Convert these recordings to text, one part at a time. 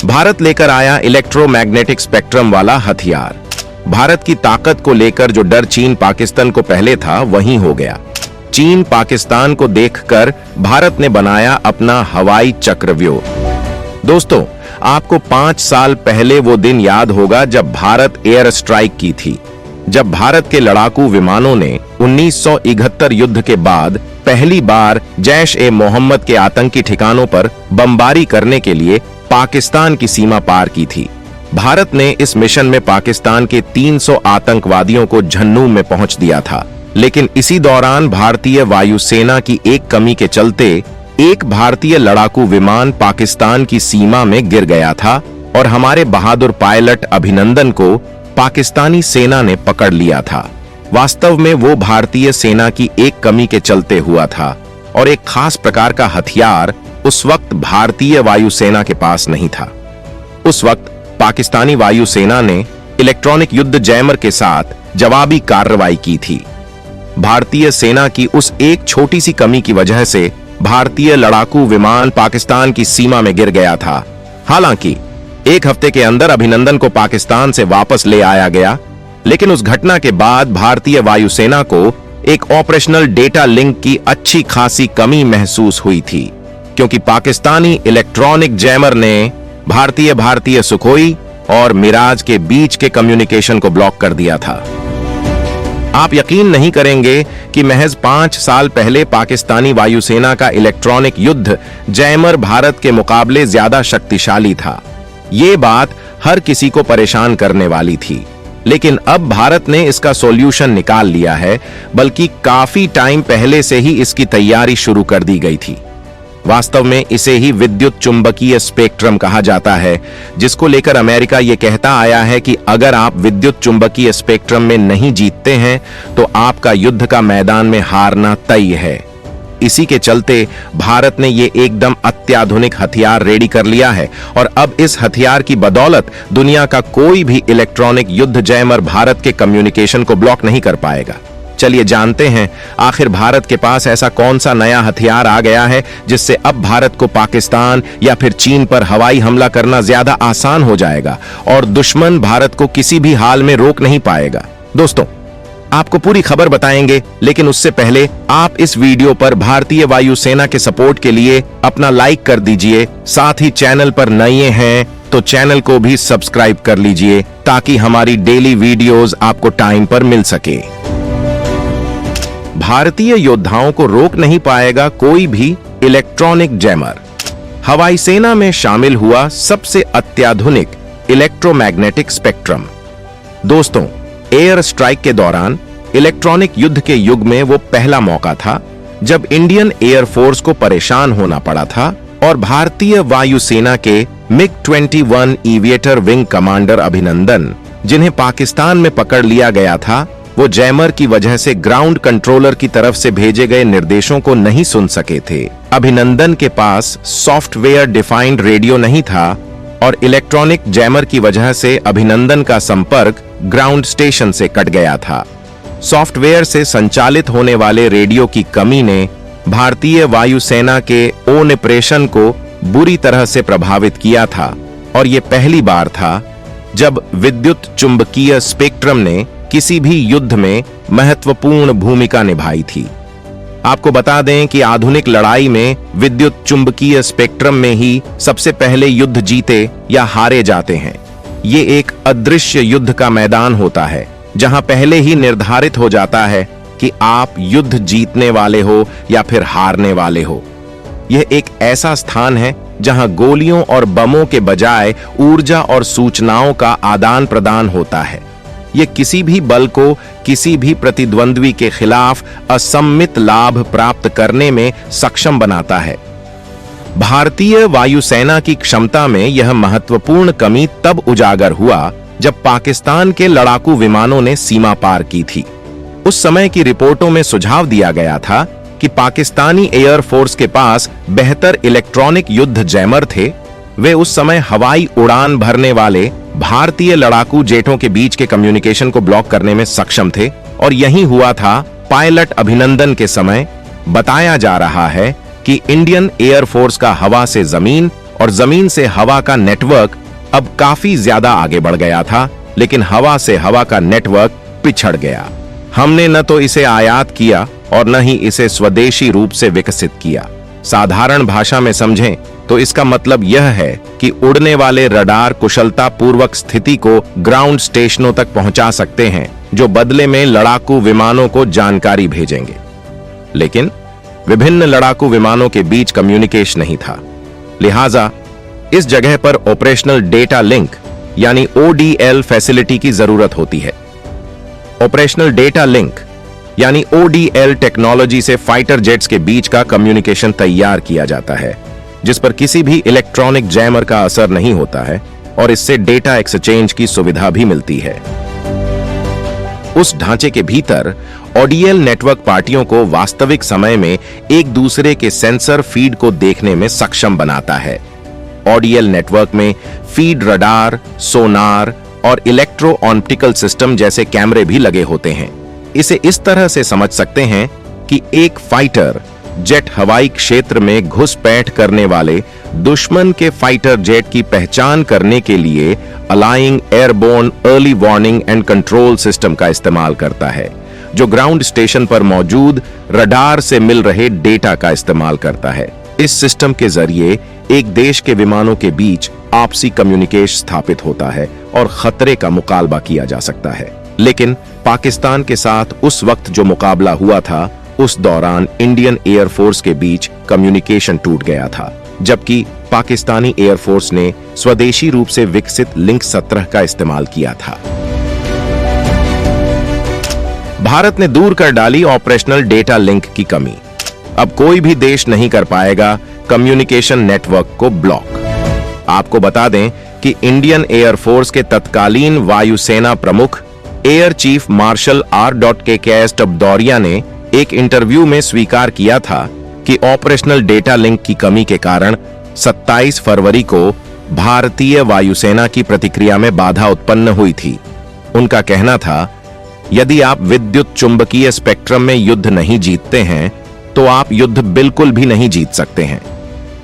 भारत लेकर आया electromagnetic spectrum वाला हथियार। भारत की ताकत को लेकर जो डर चीन पाकिस्तान को पहले था वही हो गया। चीन पाकिस्तान को देखकर भारत ने बनाया अपना हवाई चक्रव्यूह। दोस्तों, आपको 5 साल पहले वो दिन याद होगा जब भारत एयर स्ट्राइक की थी, जब भारत के लड़ाकू विमानों ने 1971 युद्ध के बाद पहली बार जैश ए मोहम्मद के आतंकी ठिकानों पर बमबारी करने के लिए पाकिस्तान की सीमा पार की थी। भारत ने इस मिशन में पाकिस्तान के 300 आतंकवादियों को झन्नू में पहुंच दिया था, लेकिन इसी दौरान भारतीय वायुसेना की एक कमी के चलते एक भारतीय लड़ाकू विमान पाकिस्तान की सीमा में गिर गया था और हमारे बहादुर पायलट अभिनंदन को पाकिस्तानी सेना ने पकड़ लिया था। वास्तव में वो भारतीय सेना की एक कमी के चलते हुआ था और एक खास प्रकार का हथियार उस वक्त भारतीय वायुसेना के पास नहीं था। उस वक्त पाकिस्तानी वायुसेना ने इलेक्ट्रॉनिक युद्ध जैमर के साथ जवाबी कार्रवाई की थी। भारतीय सेना की उस एक छोटी सी कमी की वजह से भारतीय लड़ाकू विमान पाकिस्तान की सीमा में गिर गया था। हालांकि एक हफ्ते के अंदर अभिनंदन को पाकिस्तान से वापस ले आया गया, लेकिन उस घटना के बाद भारतीय वायुसेना को एक ऑपरेशनल डेटा लिंक की अच्छी खासी कमी महसूस हुई थी, क्योंकि पाकिस्तानी इलेक्ट्रॉनिक जैमर ने भारतीय सुखोई और मिराज के बीच के कम्युनिकेशन को ब्लॉक कर दिया था। आप यकीन नहीं करेंगे कि महज 5 साल पहले पाकिस्तानी वायुसेना का इलेक्ट्रॉनिक युद्ध जैमर भारत के मुकाबले ज्यादा शक्तिशाली था। ये बात हर किसी को परेशान करने वाली थी, लेकिन अब भारत ने इसका सॉल्यूशन निकाल लिया है, बल्कि काफी टाइम पहले से ही इसकी तैयारी शुरू कर दी गई थी। वास्तव में इसे ही विद्युत चुंबकीय स्पेक्ट्रम कहा जाता है, जिसको लेकर अमेरिका ये कहता आया है कि अगर आप विद्युत चुंबकीय स्पेक्ट्रम में नहीं जीतते हैं तो आपका युद्ध का मैदान में हारना तय है। इसी के चलते भारत ने ये एकदम अत्याधुनिक हथियार रेडी कर लिया है और अब इस हथियार की बदौलत दुनिया का कोई भी इलेक्ट्रॉनिक युद्ध जैमर भारत के कम्युनिकेशन को ब्लॉक नहीं कर पाएगा। चलिए जानते हैं आखिर भारत के पास ऐसा कौन सा नया हथियार आ गया है जिससे अब भारत को पाकिस्तान या फिर चीन पर हवाई हमला करना ज्यादा आसान हो जाएगा और दुश्मन भारत को किसी भी हाल में रोक नहीं पाएगा। दोस्तों, आपको पूरी खबर बताएंगे, लेकिन उससे पहले आप इस वीडियो पर भारतीय वायुसेना के सपोर्ट के लिए अपना लाइक कर दीजिए। साथ ही चैनल पर नए हैं तो चैनल को भी सब्सक्राइब कर लीजिए ताकि हमारी डेली वीडियोस आपको टाइम पर मिल सके। भारतीय योद्धाओं को रोक नहीं पाएगा कोई भी इलेक्ट्रॉनिक जैमर। हवाई सेना में शामिल हुआ सबसे अत्याधुनिक इलेक्ट्रोमैग्नेटिक स्पेक्ट्रम। दोस्तों, एयर स्ट्राइक के दौरान इलेक्ट्रॉनिक युद्ध के युग में वो पहला मौका था जब इंडियन एयर फोर्स को परेशान होना पड़ा था और भारतीय वायुसेना के MiG-21 एविएटर विंग कमांडर अभिनंदन, जिन्हें पाकिस्तान में पकड़ लिया गया था, वो जैमर की वजह से ग्राउंड कंट्रोलर की तरफ से भेजे गए निर्देशों को नहीं सुन सके थे। अभिनंदन के पास सॉफ्टवेयर डिफाइंड रेडियो नहीं था और इलेक्ट्रॉनिक जैमर की वजह से अभिनंदन का संपर्क ग्राउंड स्टेशन से कट गया था। सॉफ्टवेयर से संचालित होने वाले रेडियो की कमी ने भारतीय वायुसेना के ऑपरेशन को बुरी तरह से प्रभावित किया था और ये पहली बार था जब विद्युत चुंबकीय स्पेक्ट्रम ने किसी भी युद्ध में महत्वपूर्ण भूमिका निभाई थी। आपको बता दें कि आधुनिक लड़ाई में विद्युत चुंबकीय स्पेक्ट्रम में ही सबसे पहले युद्ध जीते या हारे जाते हैं। ये एक अदृश्य युद्ध का मैदान होता है जहां पहले ही निर्धारित हो जाता है कि आप युद्ध जीतने वाले हो या फिर हारने वाले हो। यह एक ऐसा स्थान है जहां गोलियों और बमों के बजाय ऊर्जा और सूचनाओं का आदान प्रदान होता है। यह किसी भी बल को किसी भी प्रतिद्वंद्वी के खिलाफ असम्मित लाभ प्राप्त करने में सक्षम बनाता है। भारतीय वायुसेना की क्षमता में यह महत्वपूर्ण कमी तब उजागर हुआ जब पाकिस्तान के लड़ाकू विमानों ने सीमा पार की थी। उस समय की रिपोर्टों में सुझाव दिया गया था कि पाकिस्तानी एयर फोर्स के पास बेहतर इलेक्ट्रॉनिक युद्ध जैमर थे। वे उस समय हवाई उड़ान भरने वाले भारतीय लड़ाकू जेटों के बीच के कम्युनिकेशन को ब्लॉक करने में सक्षम थे और यही हुआ था पायलट अभिनंदन के समय। बताया जा रहा है कि इंडियन एयर फोर्स का हवा से जमीन और जमीन से हवा का नेटवर्क अब काफी ज्यादा आगे बढ़ गया था, लेकिन हवा से हवा का नेटवर्क पिछड़ गया। हमने न तो इसे आयात किया और न ही इसे स्वदेशी रूप से विकसित किया। साधारण भाषा में समझें तो इसका मतलब यह है कि उड़ने वाले रडार कुशलता पूर्वक स्थिति को ग्राउंड स्टेशनों तक पहुंचा सकते हैं, जो बदले में लड़ाकू विमानों को जानकारी भेजेंगे। लेकिन विभिन्न लड़ाकू विमानों के बीच कम्युनिकेशन नहीं था, लिहाजा इस जगह पर ऑपरेशनल डेटा लिंक यानी ODL फैसिलिटी की जरूरत होती है। ऑपरेशनल डेटा लिंक यानी ODL टेक्नोलॉजी से फाइटर जेट्स के बीच का कम्युनिकेशन तैयार किया जाता है, जिस पर किसी भी इलेक्ट्रॉनिक जैमर का असर नहीं होता है और इससे डेटा एक्सचेंज की सुविधा भी मिलती है। उस ढांचे के भीतर ODL नेटवर्क पार्टियों को वास्तविक समय में एक दूसरे के सेंसर फीड को देखने में सक्षम बनाता है। ODL नेटवर्क में फीड रडार, सोनार और इलेक्ट्रो ऑप्टिकल सिस्टम जैसे कैमरे भी लगे होते हैं। इसे इस तरह से समझ सकते हैं कि एक फाइटर जेट हवाई क्षेत्र में घुसपैठ करने वाले दुश्मन के फाइटर जेट की पहचान करने के लिए अलाइंग airborne early warning and control system का इस्तेमाल करता है, जो ग्राउंड स्टेशन पर मौजूद रडार से मिल रहे डेटा का इस्तेमाल करता है। इस सिस्टम के जरिए एक देश के विमानों के बीच आपसी कम्युनिकेशन स्थापित होता है और खतरे का मुकाबला किया जा सकता है। लेकिन पाकिस्तान के साथ उस वक्त जो मुकाबला हुआ था, उस दौरान इंडियन एयरफोर्स के बीच कम्युनिकेशन टूट गया था, जबकि पाकिस्तानी एयरफोर्स ने स्वदेशी रूप से विकसित लिंक 17 का इस्तेमाल किया था। भारत ने दूर कर डाली ऑपरेशनल डेटा लिंक की कमी। अब कोई भी देश नहीं कर पाएगा कम्युनिकेशन नेटवर्क को ब्लॉक। आपको बता दें कि इंडियन एयरफोर्स के तत्कालीन वायुसेना प्रमुख एयर चीफ मार्शल R.K.K.S. टबदौरिया ने एक इंटरव्यू में स्वीकार किया था कि ऑपरेशनल डेटा लिंक की कमी के कारण 27 फरवरी को भारतीय वायुसेना की प्रतिक्रिया में बाधा उत्पन्न हुई थी। उनका कहना था, यदि आप विद्युत चुंबकीय स्पेक्ट्रम में युद्ध नहीं जीतते हैं तो आप युद्ध बिल्कुल भी नहीं जीत सकते हैं।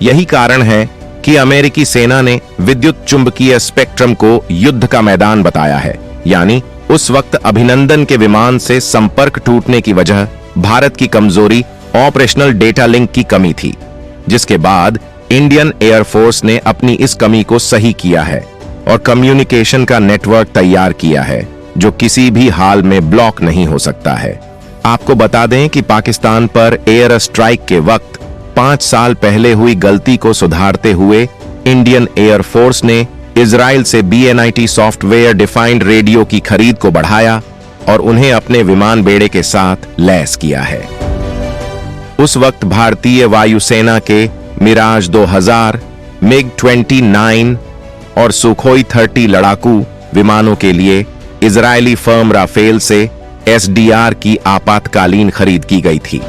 यही कारण है कि अमेरिकी सेना ने विद्युत चुंबकीय स्पेक्ट्रम को युद्ध का मैदान बताया है। यानी उस वक्त अभिनंदन के विमान से संपर्क टूटने की वजह भारत की कमजोरी ऑपरेशनल डेटा लिंक की कमी थी, जिसके बाद इंडियन एयरफोर्स ने अपनी इस कमी को सही किया है और कम्युनिकेशन का नेटवर्क तैयार किया है, जो किसी भी हाल में ब्लॉक नहीं हो सकता है। आपको बता दें कि पाकिस्तान पर एयर स्ट्राइक के वक्त 5 साल पहले हुई गलती को सुधारते हुए इंडियन एयरफोर्स ने इजराइल से BNIT सॉफ्टवेयर डिफाइंड रेडियो की खरीद को बढ़ाया और उन्हें अपने विमान बेड़े के साथ लैस किया है। उस वक्त भारतीय वायुसेना के मिराज 2000, MiG-29 और सुखोई 30 लड़ाकू विमानों के लिए इजरायली फर्म राफेल से SDR की आपातकालीन खरीद की गई थी।